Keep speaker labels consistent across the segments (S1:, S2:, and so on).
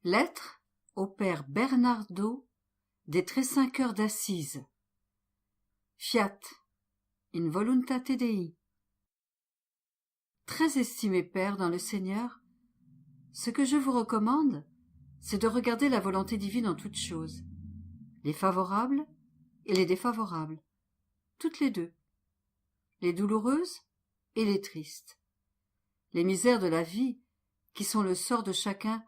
S1: Lettre au père Bernardo des Trescinqueurs d'Assise. Fiat, in voluntate Dei. Très estimé père dans le Seigneur, ce que je vous recommande, c'est de regarder la volonté divine en toutes choses, les favorables et les défavorables, toutes les deux, les douloureuses et les tristes. Les misères de la vie, qui sont le sort de chacun,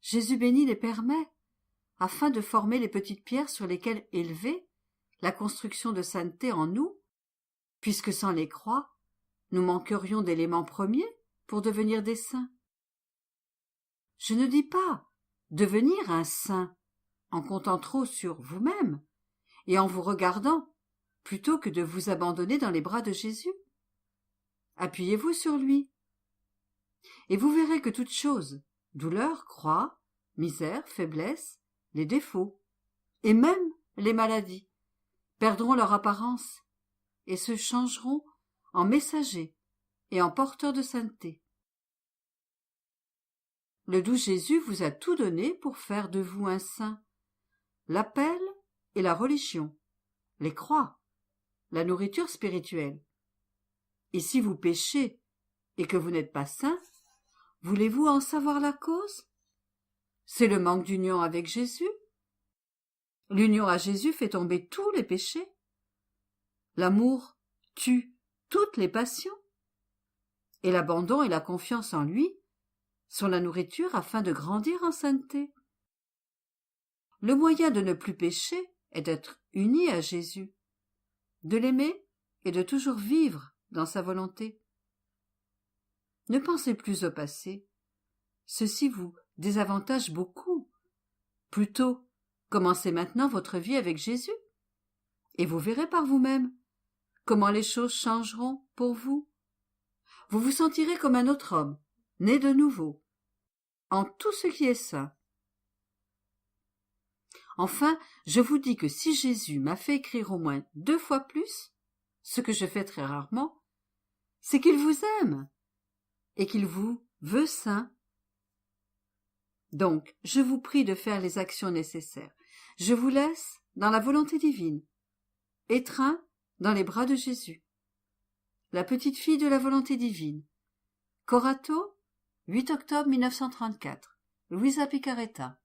S1: Jésus béni les permet, afin de former les petites pierres sur lesquelles élever la construction de sainteté en nous, puisque sans les croix, nous manquerions d'éléments premiers pour devenir des saints. Je ne dis pas devenir un saint en comptant trop sur vous-même et en vous regardant plutôt que de vous abandonner dans les bras de Jésus. Appuyez-vous sur lui. Et vous verrez que toutes choses, douleur, croix, misère, faiblesse, les défauts, et même les maladies, perdront leur apparence et se changeront en messagers et en porteurs de sainteté. Le doux Jésus vous a tout donné pour faire de vous un saint. L'appel et la religion, les croix, la nourriture spirituelle. Et si vous péchez et que vous n'êtes pas saint, voulez-vous en savoir la cause? C'est le manque d'union avec Jésus. L'union à Jésus fait tomber tous les péchés. L'amour tue toutes les passions. Et l'abandon et la confiance en lui sont la nourriture afin de grandir en sainteté. Le moyen de ne plus pécher est d'être uni à Jésus, de l'aimer et de toujours vivre dans sa volonté. Ne pensez plus au passé. Ceci vous désavantage beaucoup. Plutôt, commencez maintenant votre vie avec Jésus, et vous verrez par vous-même comment les choses changeront pour vous. Vous vous sentirez comme un autre homme, né de nouveau, en tout ce qui est saint. Enfin, je vous dis que si Jésus m'a fait écrire au moins 2 fois plus, ce que je fais très rarement, c'est qu'il vous aime et qu'il vous veut saint. Donc, je vous prie de faire les actions nécessaires. Je vous laisse dans la volonté divine, étreint dans les bras de Jésus. La petite fille de la volonté divine. Corato, 8 octobre 1934. Luisa Picaretta.